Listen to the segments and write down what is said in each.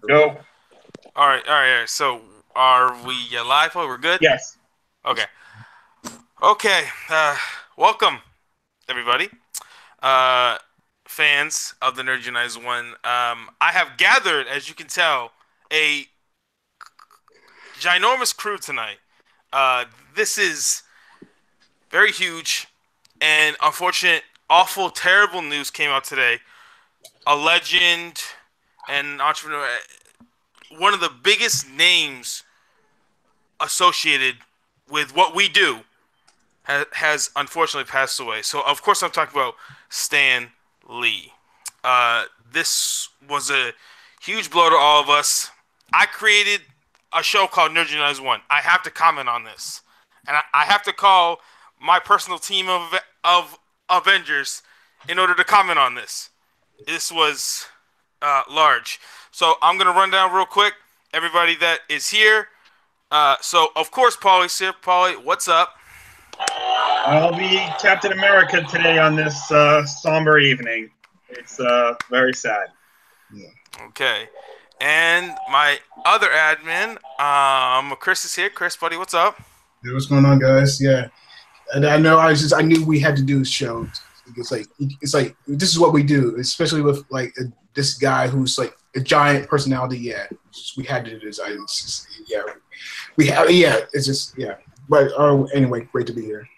Go. All right. So, are we live? Oh, we're good? Yes. Okay. Okay. Welcome, everybody. Uh, Fans of the Nerd United One. I have gathered, as you can tell, a ginormous crew tonight. Uh, this is very huge and unfortunate, awful, terrible news came out today. A legend and entrepreneur, one of the biggest names associated with what we do has unfortunately passed away. So, of course, I'm talking about Stan Lee. This was a huge blow to all of us. I created a show called Nerd United One. I have to comment on this, and I have to call my personal team of Avengers in order to comment on this. This was large. So I'm gonna run down real quick everybody that is here. So of course, Paulie's here. Paulie, what's up? I'll be Captain America today on this somber evening. It's very sad. Okay. And my other admin, Chris is here. Chris, buddy, what's up? Hey, what's going on, guys? Yeah, and I knew we had to do a show. It's like this is what we do, especially with this guy who's like a giant personality. Yeah, we had to do this. It's just yeah. But anyway, great to be here.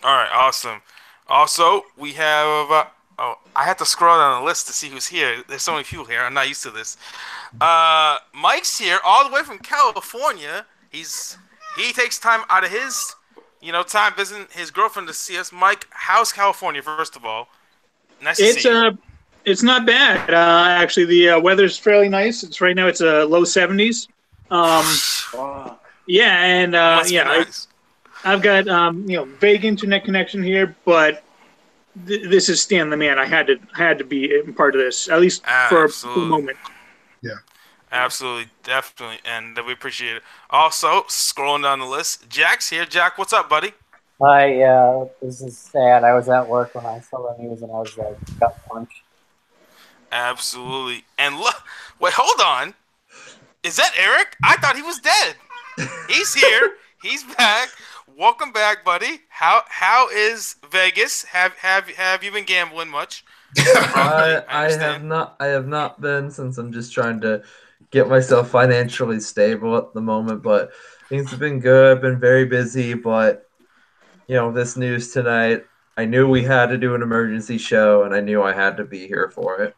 All right, awesome. Also, we have. I had to scroll down the list to see who's here. There's so many people here. I'm not used to this. Mike's here, all the way from California. He takes time out of his, time visiting his girlfriend to see us. Mike, how's California? First of all, nice to see you. It's not bad. Actually, the weather's fairly nice. It's right now. It's low 70s. Wow. Yeah, and Nice. I've got vague internet connection here, but this is Stan the Man. I had to be part of this, at least for a moment. Yeah, absolutely, definitely, and we appreciate it. Also, scrolling down the list, Jack's here. Jack, what's up, buddy? Hi, this is sad. I was at work when I saw the news and I was like, got punched. Absolutely, and look, wait, hold on. Is that Eric? I thought he was dead. He's here. He's back. Welcome back, buddy. How is Vegas? Have you been gambling much? I have not been, since I'm just trying to get myself financially stable at the moment, but things have been good. I've been very busy, but this news tonight, I knew we had to do an emergency show and I knew I had to be here for it.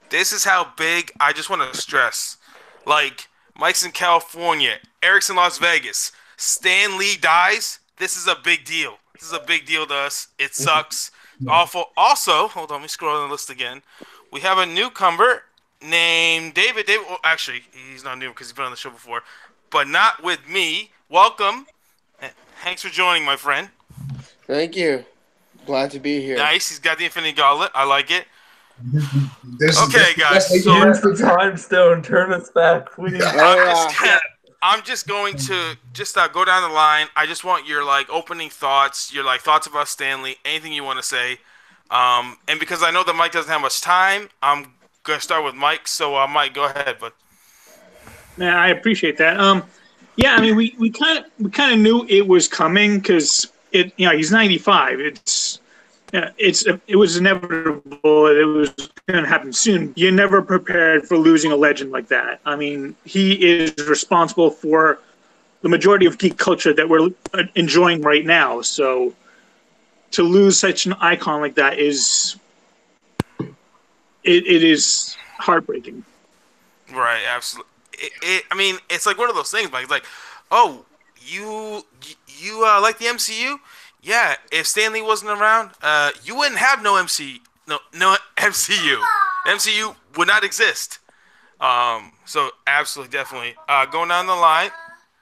This is how big. I just want to stress, like, Mike's in California, Eric's in Las Vegas. Stan Lee dies. This is a big deal. This is a big deal to us. It sucks. Awful. Also, hold on, let me scroll down the list again. We have a newcomer named David. Well, actually, he's not new because he's been on the show before, but not with me. Welcome. Thanks for joining, my friend. Thank you. Glad to be here. Nice. He's got the Infinity Gauntlet. I like it. Okay, guys. So use the time stone. Turn us back, please. I'm just going to go down the line. I just want your opening thoughts, your thoughts about Stan Lee, anything you want to say. And because I know that Mike doesn't have much time, I'm gonna start with Mike. So Mike, go ahead. But man, I appreciate that. Yeah, I mean, we kind of knew it was coming because he's 95. It was inevitable. It was going to happen soon. You're never prepared for losing a legend like that. I mean, he is responsible for the majority of geek culture that we're enjoying right now. So to lose such an icon like that is heartbreaking. Right, absolutely. I mean, it's like one of those things. Like, oh, you like the MCU? Yeah, if Stan Lee wasn't around, you wouldn't have no MCU. MCU would not exist. So absolutely, definitely. Going down the line,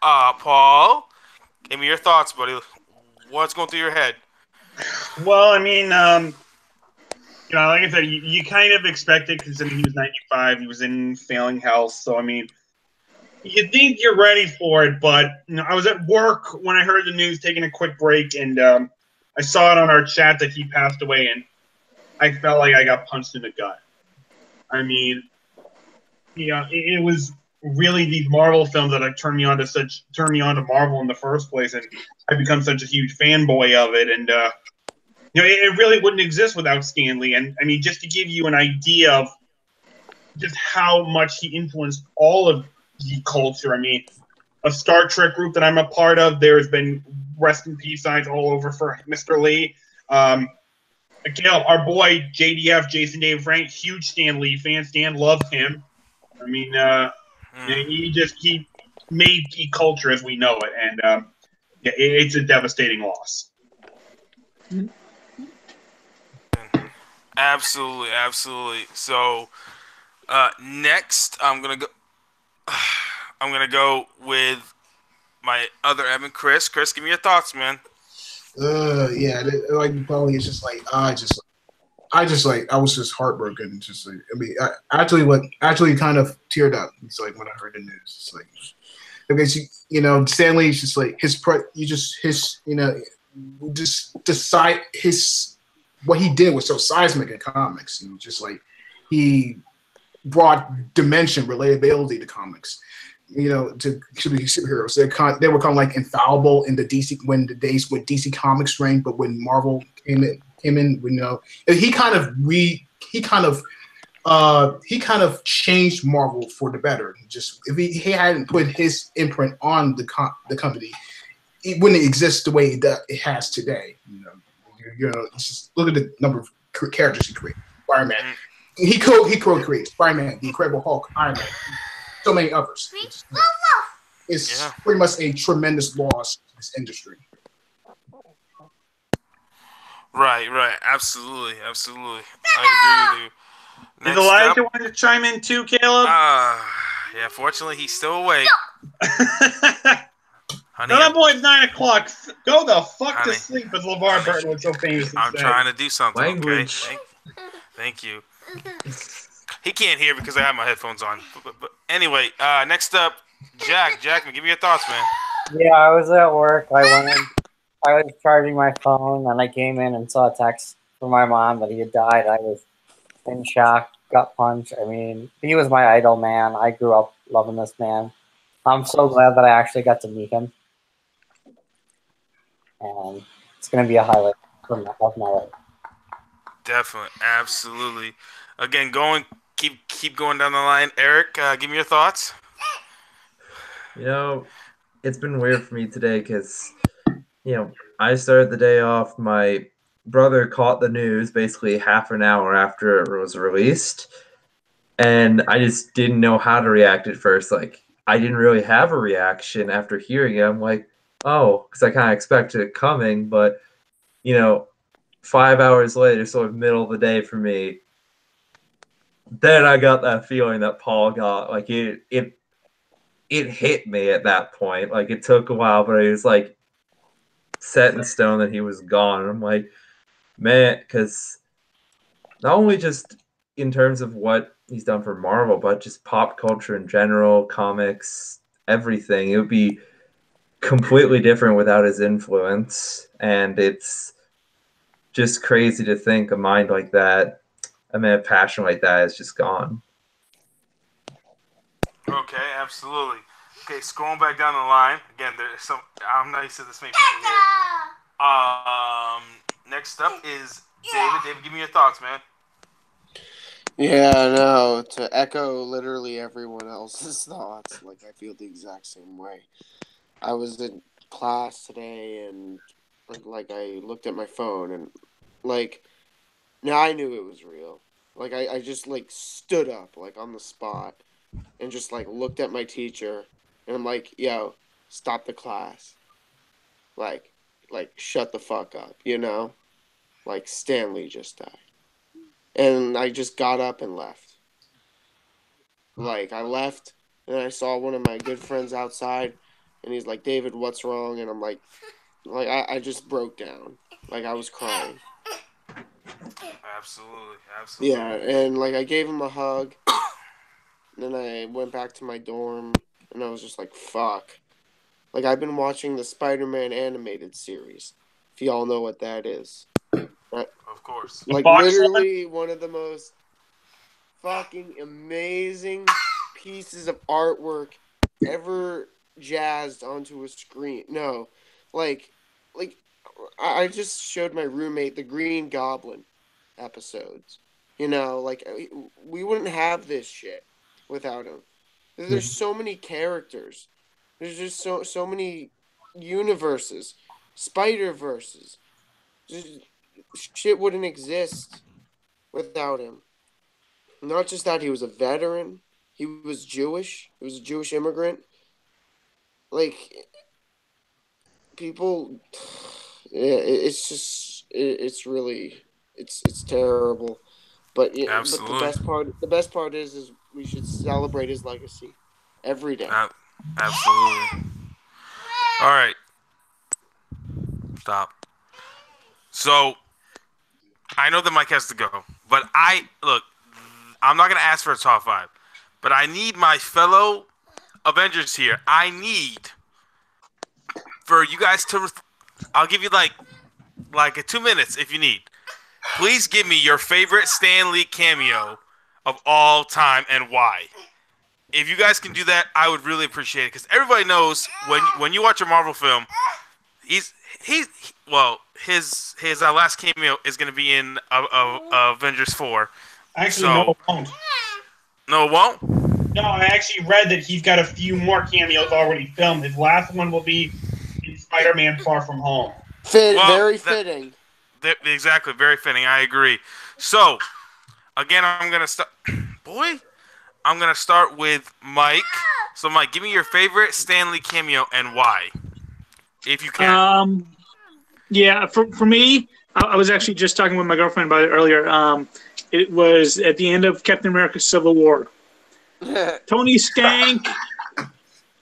Paul, give me your thoughts, buddy. What's going through your head? Well, I mean, like I said, you kind of expected because he was 95. He was in failing health, so I mean, you think you're ready for it, but I was at work when I heard the news, taking a quick break, and I saw it on our chat that he passed away, and I felt like I got punched in the gut. I mean, Yeah, it was really these Marvel films that turned me on to Marvel in the first place, and I've become such a huge fanboy of it. And it really wouldn't exist without Stan Lee. And I mean, just to give you an idea of just how much he influenced all of geek culture. I mean, a Star Trek group that I'm a part of, there's been rest in peace signs all over for Mr. Lee. Again, our boy JDF, Jason David Frank, huge Stan Lee fan. Stan loved him. I mean, he made geek culture as we know it, and it's a devastating loss. Absolutely, absolutely. So next, I'm gonna go with my other Evan, Chris. Chris, give me your thoughts, man. Yeah, like probably it's just like I was just heartbroken. Just like I mean, I actually kind of teared up. It's like when I heard the news. It's like okay, Stanley's just like just decide what he did was so seismic in comics. And just like he brought dimension, relatability to comics. To be superheroes, they were kind of like infallible in the DC when DC Comics reigned, but when Marvel came in, he kind of changed Marvel for the better. Just if he hadn't put his imprint on the company, it wouldn't exist the way it has today. Just look at the number of characters he created. Spider-Man, he co-created Spider-Man, the Incredible Hulk, Iron Man. So many others. It's pretty much a tremendous loss to this industry. Right. Absolutely. I agree with you. Did Elijah want to chime in too, Caleb? Yeah, fortunately, he's still awake. Honey, that boy's 9 o'clock. Go the fuck to sleep, as LeVar Burton was so famous. I'm trying to do something. Language. Okay? Thank you. He can't hear because I have my headphones on. But anyway, next up, Jack. Jackman, give me your thoughts, man. Yeah, I was at work. I was charging my phone, and I came in and saw a text from my mom that he had died. I was in shock, gut punch. I mean, he was my idol, man. I grew up loving this man. I'm so glad that I actually got to meet him. And it's going to be a highlight of my life. Definitely, absolutely. Again, keep going down the line. Eric, give me your thoughts. It's been weird for me today because, I started the day off. My brother caught the news basically half an hour after it was released, and I just didn't know how to react at first. Like, I didn't really have a reaction after hearing it. I'm like, oh, because I kind of expected it coming, but 5 hours later, sort of middle of the day for me, then I got that feeling that Paul got. Like it hit me at that point. Like it took a while, but it was like set in stone that he was gone. And I'm like, man, because not only just in terms of what he's done for Marvel, but just pop culture in general, comics, everything. It would be completely different without his influence. And it's just crazy to think a mind like that, a passion like that is just gone. Okay, absolutely. Okay, scrolling back down the line. Again, there's some. I'm nice to this many people here. Next up is David. David, give me your thoughts, man. Yeah, no, to echo literally everyone else's thoughts, like I feel the exact same way. I was in class today and like I looked at my phone and like now I knew it was real. Like I just like stood up like on the spot and just like looked at my teacher and I'm like, yo, stop the class. Like shut the fuck up, Like Stan Lee just died. And I just got up and left. Like, I left, and I saw one of my good friends outside, and he's like, David, what's wrong? And I'm like I just broke down. Like, I was crying. Absolutely. Yeah, and, like, I gave him a hug, and then I went back to my dorm, and I was just like, fuck. Like, I've been watching the Spider-Man animated series, if y'all know what that is. Of course. Like, literally one of the most fucking amazing pieces of artwork ever jazzed onto a screen. No, like I just showed my roommate the Green Goblin episodes. You know, like we wouldn't have this shit without him. There's so many characters. There's just so many universes, Spider-Verses. Just, shit wouldn't exist without him. Not just that, he was a veteran. He was Jewish. He was a Jewish immigrant. Like, people, yeah, it's just, it's really, it's terrible. But yeah, but the best part is we should celebrate his legacy every day. Absolutely. All right. Stop. So, I know that Mike has to go, but I'm not going to ask for a top 5, but I need my fellow Avengers here. I need for you guys to, I'll give you like 2 minutes if you need. Please give me your favorite Stan Lee cameo of all time and why. If you guys can do that, I would really appreciate it, because everybody knows when you watch a Marvel film, his last cameo is going to be in Avengers 4. Actually, no, it won't. No, it won't? No, I actually read that he's got a few more cameos already filmed. His last one will be in Spider-Man Far From Home. Very fitting. Exactly, very fitting. I agree. So, again, I'm going to start... Boy... I'm going to start with Mike. So, Mike, give me your favorite Stan Lee cameo and why, if you can. Yeah, for me, I was actually just talking with my girlfriend about it earlier. It was at the end of Captain America Civil War. Tony Stank.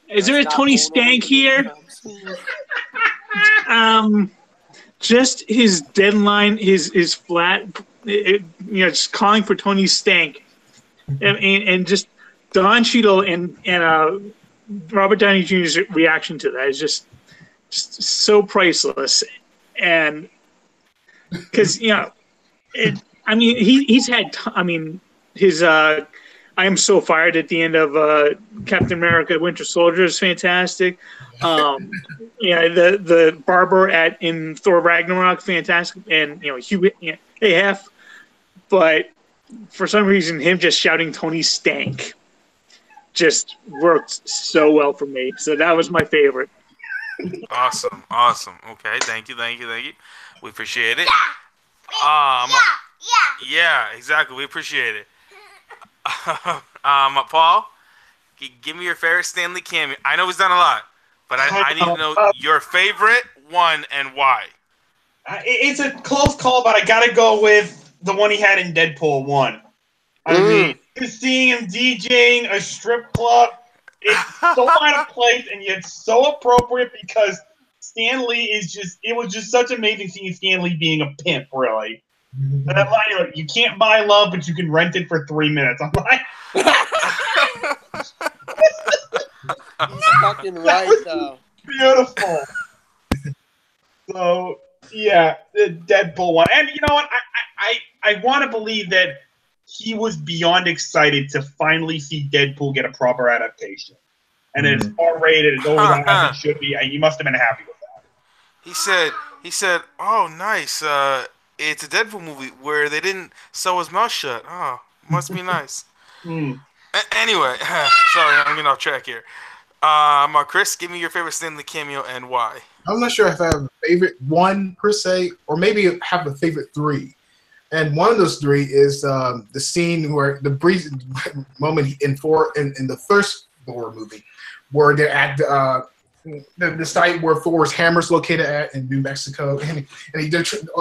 Is there a Tony Stank here? Just his deadline, his flat, just calling for Tony Stank. And just Don Cheadle and Robert Downey Jr.'s reaction to that is just so priceless. And because he's had his I Am So Fired at the end of Captain America Winter Soldier is fantastic. The barber in Thor Ragnarok, fantastic, and Hugh Hef, but for some reason, him just shouting Tony Stank just worked so well for me. So that was my favorite. Awesome. Okay, thank you. We appreciate it. Yeah, exactly. We appreciate it. Paul, give me your favorite Stan Lee cameo. I know he's done a lot, but I need to know your favorite one and why. It's a close call, but I got to go with the one he had in Deadpool 1. I mean, just seeing him DJing a strip club, it's so out of place and yet so appropriate, because Stan Lee it was just such amazing seeing Stan Lee being a pimp, really. And that line, you can't buy love, but you can rent it for 3 minutes. I'm like... He's fucking right, though. Beautiful. So... yeah, the Deadpool one. And you know what? I want to believe that he was beyond excited to finally see Deadpool get a proper adaptation. And it's R-rated, it's over as it should be. He must have been happy with that. He said, oh, nice. It's a Deadpool movie where they didn't sew his mouth shut. Oh, must be nice. Anyway, sorry, I'm getting off track here. Chris, give me your favorite Stan Lee cameo and why. I'm not sure if I have a favorite one per se, or maybe have a favorite 3. And one of those 3 is the scene where the brief moment in the first Thor movie, where they're at the site where Thor's hammer's located at in New Mexico, and you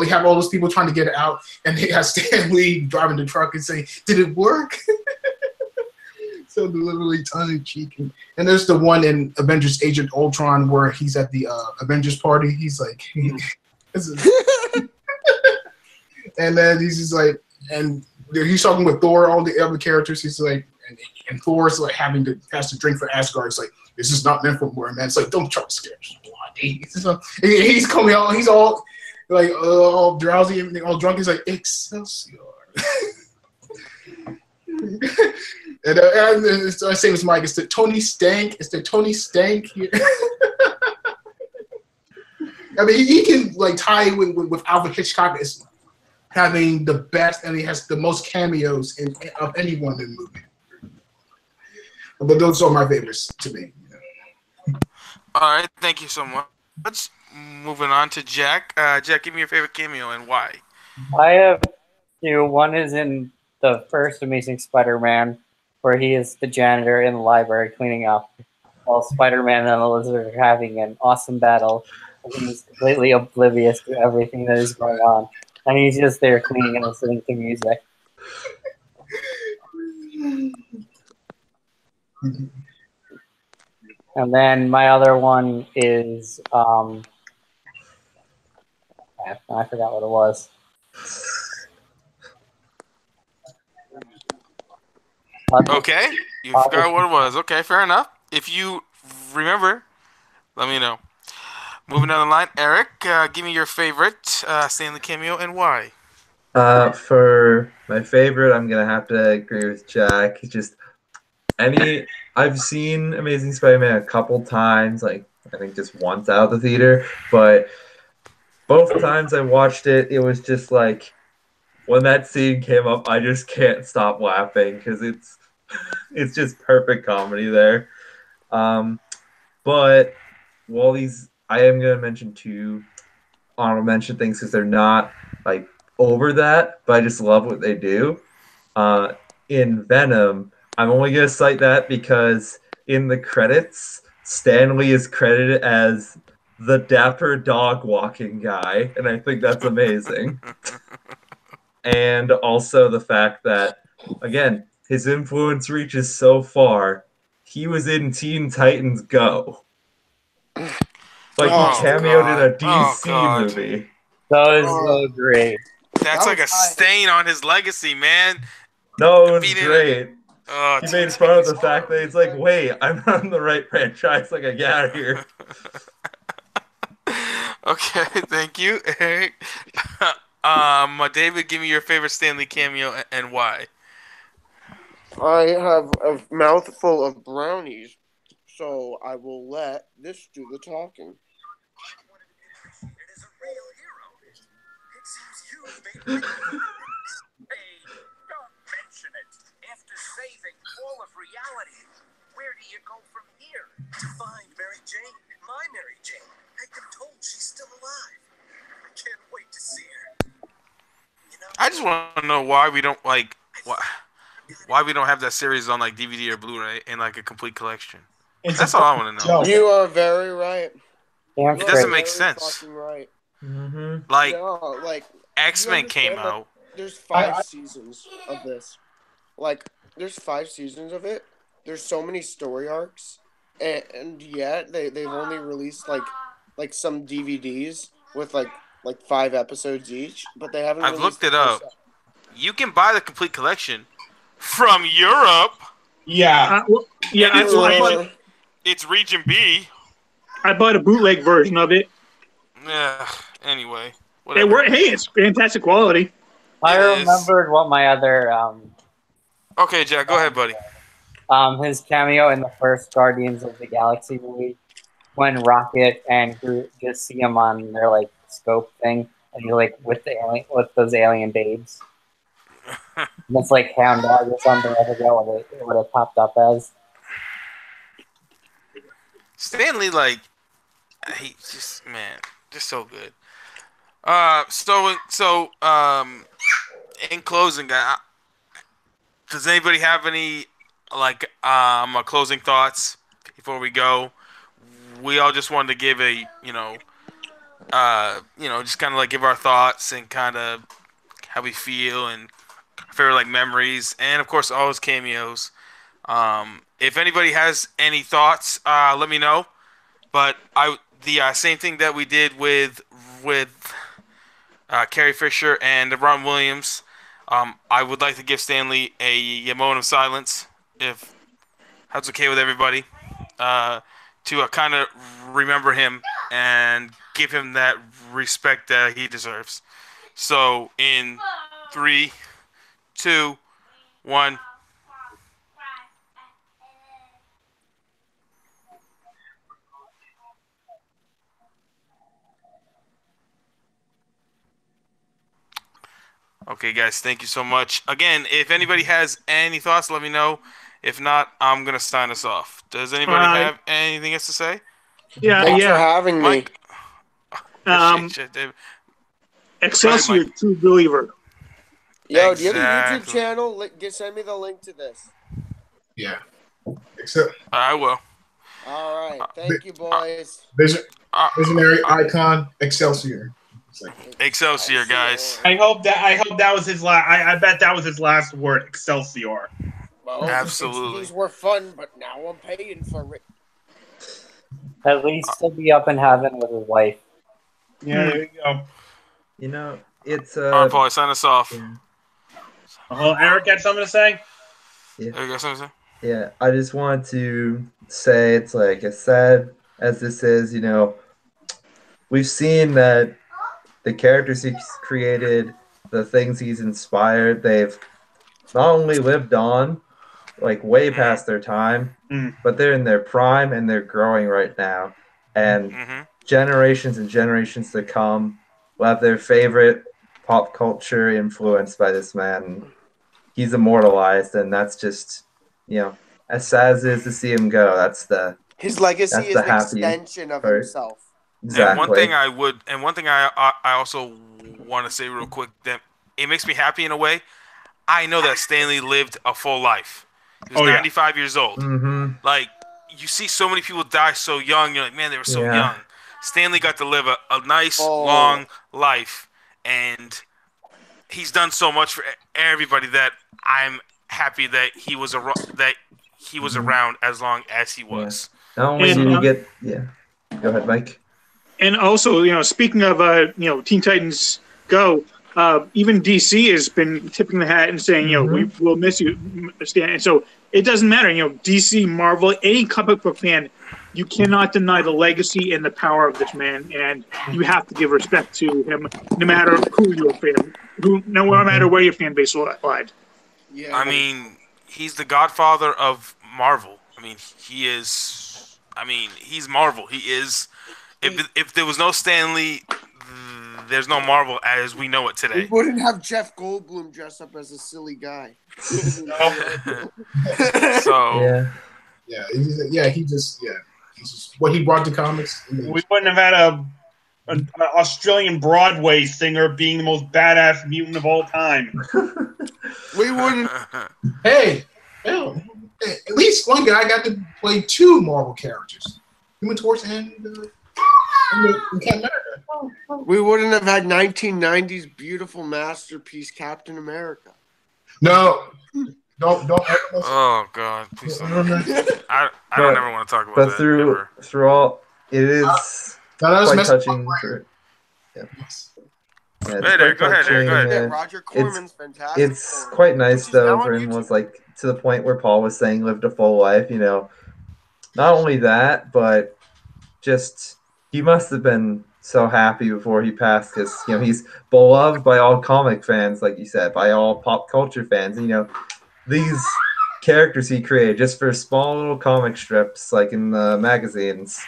have all those people trying to get it out, and they have Stan Lee driving the truck and saying, "Did it work?" So literally tongue-in-cheek. And there's the one in Avengers Age of Ultron where he's at the Avengers party. He's like, and then he's just like, and he's talking with Thor, all the other characters. He's like, and Thor's like has to drink for Asgard. It's like, this is not meant for more, man. It's like, don't try to scare us. He's coming out, he's all like all drowsy and all drunk. He's like, Excelsior. And same as Mike. It's the Tony Stank. It's the Tony Stank. I mean, he can like tie with Alfred Hitchcock as having the best, and he has the most cameos of anyone in the movie. But those are my favorites to me. All right, thank you so much. Moving on to Jack. Jack, give me your favorite cameo and why. I have two. One is in the first Amazing Spider-Man, where he is the janitor in the library cleaning up, while Spider-Man and the Lizard are having an awesome battle. He's completely oblivious to everything that is going on, and he's just there cleaning and listening to music. And then my other one is I forgot what it was. Okay, you forgot what it was. Okay, fair enough. If you remember, let me know. Moving down the line, Eric, give me your favorite Stanley cameo and why. For my favorite, I'm gonna have to agree with Jack. I've seen Amazing Spider-Man a couple times, like I think just once out of the theater, but both times I watched it, it was just like when that scene came up, I just can't stop laughing because it's just perfect comedy there. But I am gonna mention two honorable mention things because they're not like over that, but I just love what they do. In Venom, I'm only gonna cite that because in the credits, Stan Lee is credited as the dapper dog walking guy, and I think that's amazing. And also the fact that, again, his influence reaches so far. He was in Teen Titans Go. Like, he cameoed in a DC movie. That was so great. That's like a stain on his legacy, man. No, it was great. He made fun of the fact that he's like, wait, I'm on the right franchise. Like, I get out of here. Okay, thank you, Eric. David, give me your favorite Stanley cameo and why. I have a mouthful of brownies, so I will let this do the talking. It is a real hero. It seems you've been... Hey, don't mention it. After saving all of reality, where do you go from here? To find Mary Jane, my Mary Jane. I've been told she's still alive. I can't wait to see her. You know, I just want to know why we don't why we don't have that series on like DVD or Blu-ray in like a complete collection. That's all I want to know. You are very right. It doesn't make sense. Right. Mm-hmm. Like X-Men came out. There's 5 seasons of this. Like, there's 5 seasons of it. There's so many story arcs, and yet they've only released like some DVDs with like 5 episodes each, but they haven't. I've looked it up. You can buy the complete collection from Europe. Yeah, It's Region B. I bought a bootleg version of it. Yeah. Anyway, whatever. It's fantastic quality. I remembered what my other Okay, Jack, go ahead, buddy. His cameo in the first Guardians of the Galaxy movie, when Rocket and Groot just see him on their like scope thing, and he's like with those alien babes. And it's like Hound Dog or something. I forget what it popped up as. Stanley, like, he just so good. In closing, does anybody have any closing thoughts before we go? We all just wanted to give a just kind of like give our thoughts and kind of how we feel and favorite like memories, and of course all his cameos. If anybody has any thoughts, let me know. But the same thing that we did with Carrie Fisher and Ron Williams. I would like to give Stanley a moment of silence, if that's okay with everybody, to kind of remember him and give him that respect that he deserves. So in 3, 2, 1. Okay, guys, thank you so much. Again, if anybody has any thoughts, let me know. If not, I'm gonna sign us off. Does anybody have anything else to say? Thanks for having me. Mike? Appreciate you, David. Excelsior, Mike. true believer. Yo, do you have a YouTube channel? Send me the link to this. Yeah. Except I will. All right. Thank you, boys. Visionary icon, Excelsior. Excelsior, guys. I hope that was his last. I bet that was his last word. Excelsior. Well, absolutely. These were fun, but now I'm paying for it. At least he'll be up in heaven with his wife. Yeah, there you go. You know, it's All right, Paul, sign us off. Yeah. Eric had something to say. Yeah. Eric got something to say? Yeah, I just want to say it's like as sad as this is, you know, we've seen that the characters he's created, the things he's inspired, they've not only lived on, like way past their time, but they're in their prime and they're growing right now. And generations and generations to come will have their favorite pop culture influenced by this man. He's immortalized, and that's just, you know, as sad as it is to see him go, his legacy is an extension of himself. Exactly. And one thing I also want to say real quick, that it makes me happy in a way. I know that Stanley lived a full life. He was 95 years old. Mm-hmm. Like, you see so many people die so young. You're like, man, they were so young. Stanley got to live a nice, long life. And he's done so much for everybody that I'm happy that he was around as long as he was. Yeah. Not only did you get... Go ahead, Mike. And also, you know, speaking of, Teen Titans Go, even DC has been tipping the hat and saying, you know, we will miss you, Stan. And so it doesn't matter, you know, DC, Marvel, any comic book fan, you cannot deny the legacy and the power of this man, and you have to give respect to him, no matter who you're a fan, no matter where your fan base lied. Yeah, I mean, he's the godfather of Marvel. I mean, he's Marvel. He is. If there was no Stan Lee, there's no Marvel as we know it today. We wouldn't have Jeff Goldblum dressed up as a silly guy. He's just what he brought to comics. We wouldn't have had an Australian Broadway singer being the most badass mutant of all time. We wouldn't. Hey, at least one guy got to play two Marvel characters, Human Torch and Captain America. We wouldn't have had 1990s beautiful masterpiece Captain America. No. Don't. Oh God! Please don't. I don't ever want to talk about that. But through all, it is quite touching. Go ahead, Eric. Roger Corman's fantastic. It's quite nice though for him. Was like to the point where Paul was saying lived a full life. You know, not only that, but just he must have been so happy before he passed because you know he's beloved by all comic fans, like you said, by all pop culture fans. You know. These characters he created just for small little comic strips, like in the magazines,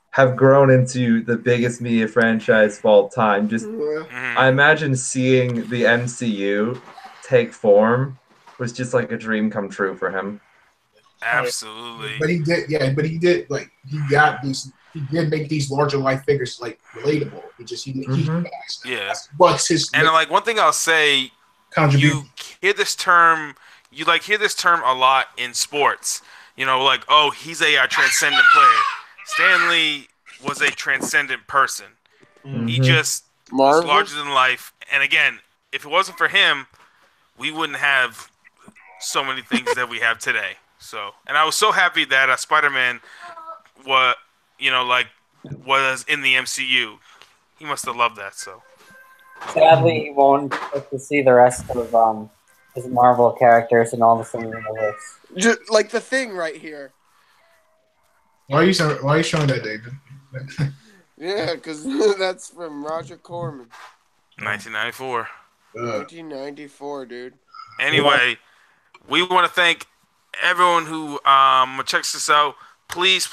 have grown into the biggest media franchise of all time. Just, I imagine seeing the MCU take form was just like a dream come true for him. Absolutely. But he did make these larger life figures like relatable. What's his? And like one thing I'll say, you hear this term a lot in sports. You know, like, oh, he's a transcendent player. Stan Lee was a transcendent person. He just was larger than life. And again, if it wasn't for him, we wouldn't have so many things that we have today. So, and I was so happy that Spider-Man was in the MCU. He must have loved that. So, sadly, you won't get to see the rest of his Marvel characters and all the same universe. Just like the Thing right here. Why are you showing that, David? Yeah, because that's from Roger Corman. 1994. 1994, dude. Anyway, we want to thank everyone who checks this out. Please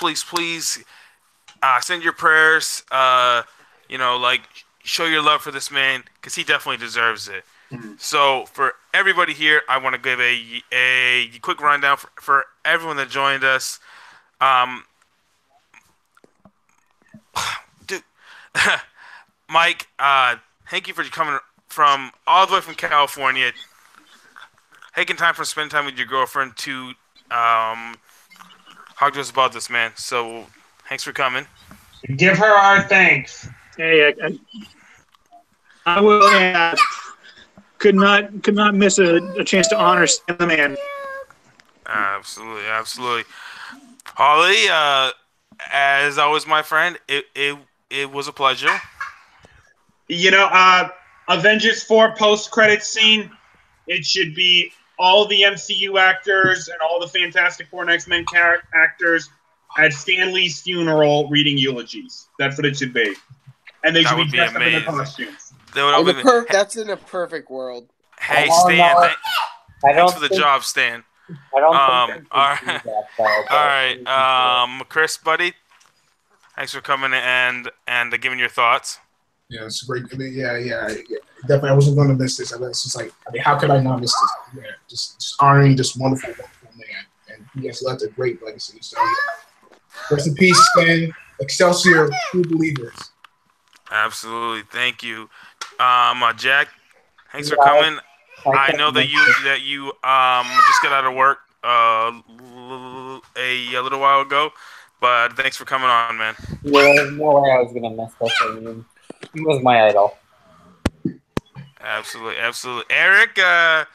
send your prayers. Show your love for this man because he definitely deserves it. So for everybody here, I want to give a quick rundown for everyone that joined us. Dude, Mike, thank you for coming from all the way from California, taking time for spending time with your girlfriend to talk to us about this, man. So thanks for coming. Give her our thanks. Hey, I will. Could not miss a chance to honor Stan the Man. Absolutely. Holly, as always, my friend, it was a pleasure. You know, Avengers 4 post-credit scene, it should be all the MCU actors and all the Fantastic Four and X-Men actors at Stan Lee's funeral reading eulogies. That's what it should be. And they should be dressed up in their costumes. That's in a perfect world. Hey, Stan, thanks for the job, Stan. I don't all right. Chris, buddy, thanks for coming and giving your thoughts. Yeah, it's great. I mean, yeah. Definitely, I wasn't going to miss this. It's just like, how could I not miss this? Yeah, just honoring this wonderful man, and he has left a great legacy. So, yeah. Rest in peace, Stan. Excelsior, true believers. Absolutely, thank you, Jack. Thanks for coming. I know that you just got out of work a little while ago, but thanks for coming on, man. Yeah, there's no way I was gonna miss this. I mean, he was my idol. Absolutely. Eric, I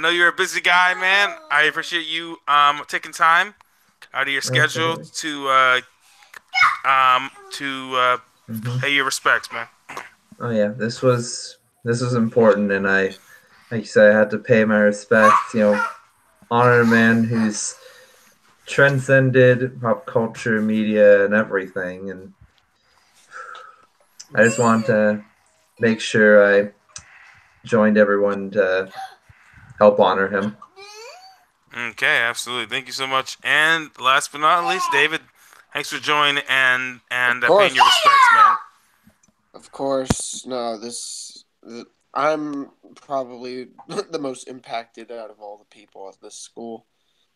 know you're a busy guy, man. I appreciate you taking time out of your schedule to pay your respects, man. Oh yeah, this was important, and like you said, I had to pay my respects. You know, honor a man who's transcended pop culture, media, and everything. And I just wanted to make sure I joined everyone to help honor him. Okay, absolutely. Thank you so much. And last but not least, David, thanks for joining and paying your respects, man. Of course. No, I'm probably the most impacted out of all the people at this school.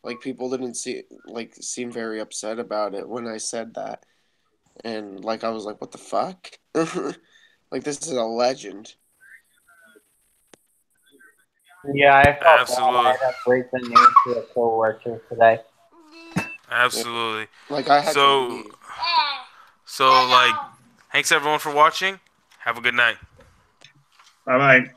Like, people didn't seem very upset about it when I said that. And, like, I was like, what the fuck? Like, this is a legend. Yeah, I felt absolutely. bad. I had to break the news to a co-worker today. Absolutely. Like, I had to leave. So, like, thanks everyone for watching. Have a good night. Bye-bye.